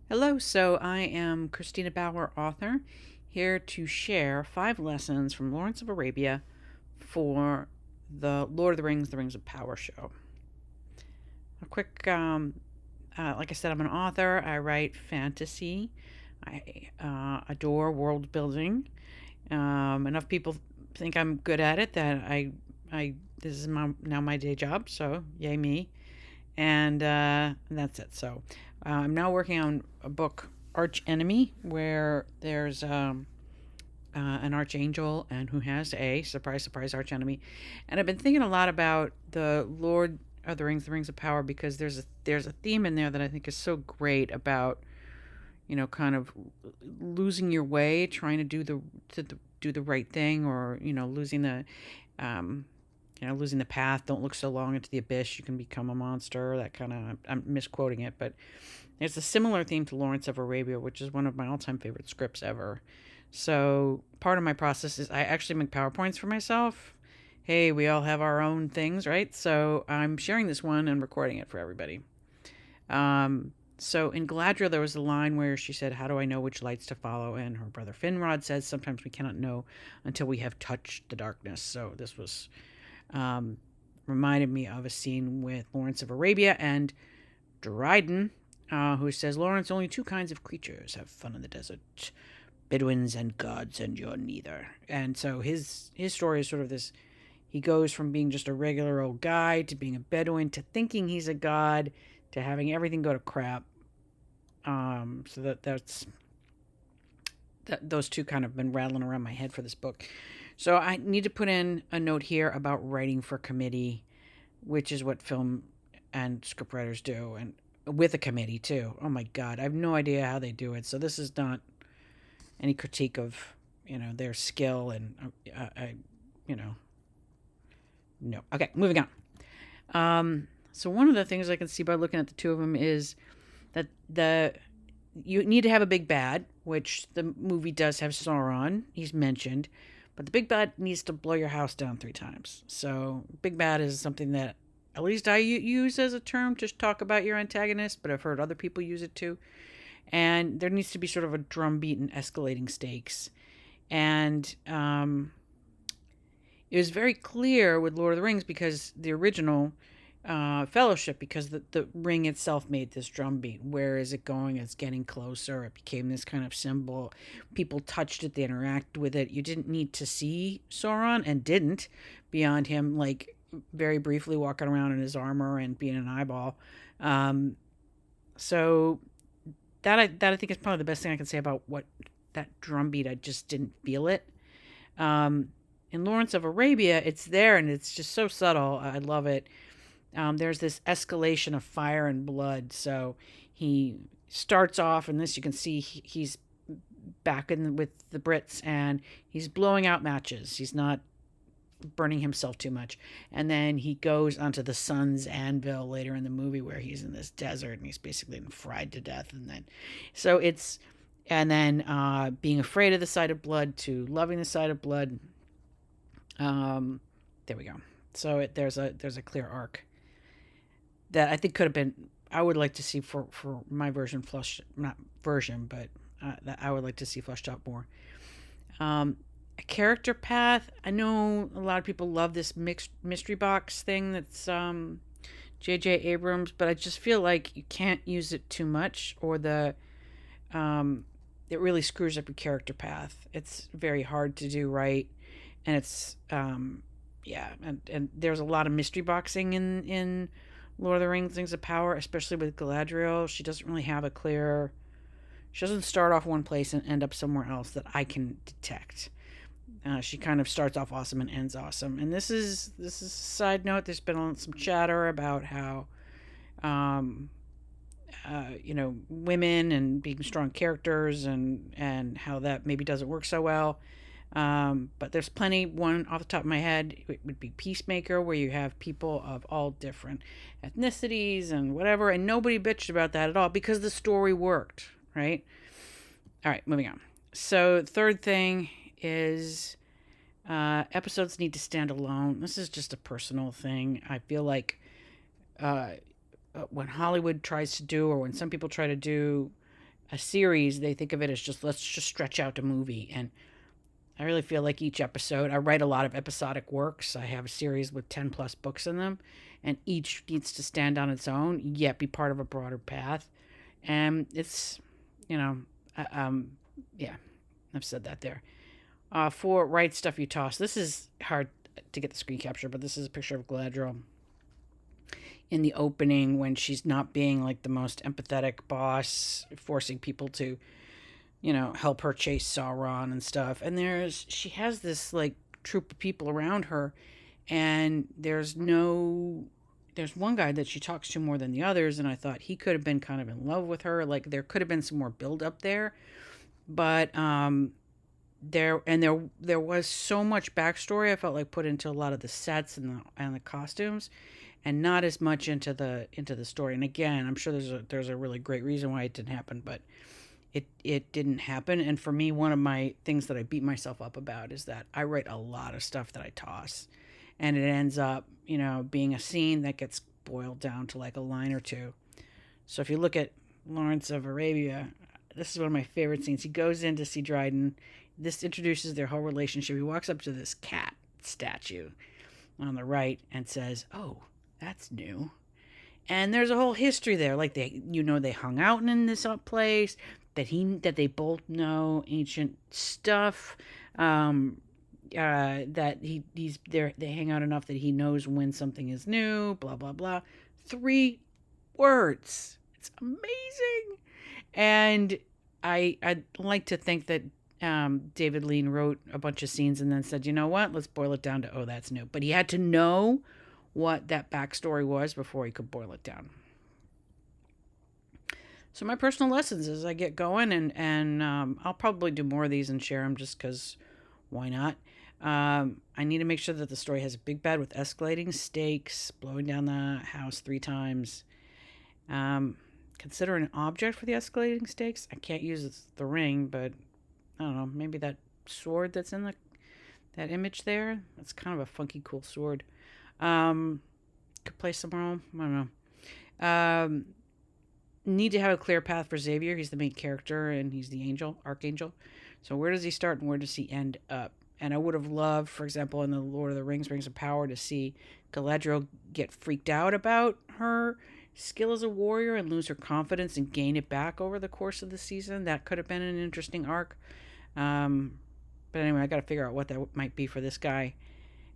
Hello, so I am Christina Bauer, author, here to share 5 lessons from Lawrence of Arabia for the Lord of the Rings, The Rings of Power show. A quick, like I said, I'm an author. I write fantasy. I adore world building. Enough people think I'm good at it that this is now my day job, so yay me. And that's it. So I'm now working on a book, Arch Enemy, where there's an archangel and who has a surprise, surprise arch enemy. And I've been thinking a lot about the Lord of the Rings of Power, because there's a theme in there that I think is so great about kind of losing your way, trying to do the right thing, or losing the um, losing the path. Don't look so long into the abyss. You can become a monster. That kind of, I'm misquoting it, but there's a similar theme to Lawrence of Arabia, which is one of my all-time favorite scripts ever. So part of my process is I actually make PowerPoints for myself. Hey, we all have our own things, right? So I'm sharing this one and recording it for everybody. So in Galadriel, there was a line where she said, "How do I know which lights to follow?" And her brother Finrod says, "Sometimes we cannot know until we have touched the darkness." So this was um, reminded me of a scene with Lawrence of Arabia and Dryden, who says, "Lawrence, only two kinds of creatures have fun in the desert: Bedouins and gods, and you're neither." And so his story is sort of this. He goes from being just a regular old guy to being a Bedouin to thinking he's a god to having everything go to crap. So those two kind of been rattling around my head for this book. So I need to put in a note here about writing for committee, which is what film and scriptwriters do, and with a committee too. Oh my God, I have no idea how they do it. So this is not any critique of their skill and you know no. Okay, moving on. So one of the things I can see by looking at the two of them is that you need to have a big bad, which the movie does have Sauron. He's mentioned, but the big bad needs to blow your house down 3 times. So big bad is something that at least I use as a term to talk about your antagonist, but I've heard other people use it too. And there needs to be sort of a drumbeat and escalating stakes. And it was very clear with Lord of the Rings, because the original Fellowship, because the ring itself made this drum beat. Where is it going? It's getting closer. It became this kind of symbol. People touched it, they interacted with it. You didn't need to see Sauron, and didn't, beyond him, like, very briefly walking around in his armor and being an eyeball. Um, so that I think is probably the best thing I can say about what that drum beat. I just didn't feel it. Um, in Lawrence of Arabia, it's there and it's just so subtle. I love it. There's this escalation of fire and blood. So he starts off, and this you can see he's back in with the Brits, and he's blowing out matches. He's not burning himself too much. And then he goes onto the sun's anvil later in the movie, where he's in this desert and he's basically been fried to death. And then, so it's, and then being afraid of the sight of blood to loving the sight of blood. There we go. So there's a clear arc that I think could have been. I would like to see for my version flushed, not version, but that I would like to see flushed out more. Um, a character path. I know a lot of people love this mixed mystery box thing that's J.J. Abrams, but I just feel like you can't use it too much, or um, it really screws up your character path. It's very hard to do right, and it's yeah, and there's a lot of mystery boxing in Lord of the Rings, Rings of Power, especially with Galadriel. She doesn't really have a clear. She doesn't start off one place and end up somewhere else that I can detect. She kind of starts off awesome and ends awesome. And this is a side note. There's been some chatter about how, um, women and being strong characters, and how that maybe doesn't work so well. But there's plenty. One off the top of my head, it would be Peacemaker, where you have people of all different ethnicities and whatever, and nobody bitched about that at all because the story worked, right? All right, moving on. So, third thing is episodes need to stand alone. This is just a personal thing. I feel like uh, when Hollywood tries to do, or when some people try to do, a series, they think of it as just let's just stretch out the movie. And I really feel like each episode, I write a lot of episodic works. I have a series with 10 plus books in them, and each needs to stand on its own, yet be part of a broader path. And it's, you know, uh, um, yeah, I've said that there. For Write Stuff You Toss, this is hard to get the screen capture, but this is a picture of Galadriel in the opening when she's not being like the most empathetic boss, forcing people to, help her chase Sauron and stuff. And she has this like troop of people around her, and there's one guy that she talks to more than the others, and I thought he could have been kind of in love with her. Like there could have been some more build up there, but there was so much backstory I felt like put into a lot of the sets and the costumes, and not as much into the story. And again, I'm sure there's a really great reason why it didn't happen, but it didn't happen. And for me, one of my things that I beat myself up about is that I write a lot of stuff that I toss, and it ends up being a scene that gets boiled down to like a line or two. So if you look at Lawrence of Arabia, this is one of my favorite scenes. He goes in to see Dryden. This introduces their whole relationship. He walks up to this cat statue on the right and says, "Oh, that's new." And there's a whole history there. Like they hung out in this place, that they both know ancient stuff. That he's there. They hang out enough that he knows when something is new. Blah blah blah. 3 words. It's amazing. And I'd like to think that David Lean wrote a bunch of scenes and then said, you know what, let's boil it down to, oh, that's new. But he had to know what that backstory was before he could boil it down. So my personal lessons as I get going, and I'll probably do more of these and share them just because why not? I need to make sure that the story has a big bad with escalating stakes, blowing down the house 3 times. Consider an object for the escalating stakes. I can't use the ring, but I don't know, maybe that sword that's in that image there. That's kind of a funky, cool sword. Could play some role. I don't know. Need to have a clear path for Xavier. He's the main character, and he's the archangel. So where does he start and where does he end up? And I would have loved, for example, in the Lord of the Rings, Rings of Power, to see Galadriel get freaked out about her skill as a warrior and lose her confidence and gain it back over the course of the season. That could have been an interesting arc. But anyway, I got to figure out what that might be for this guy.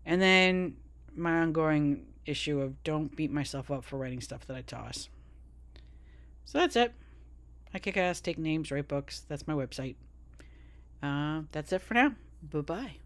And then my ongoing issue of don't beat myself up for writing stuff that I toss. So that's it. I kick ass, take names, write books. That's my website. That's it for now. Bye-bye.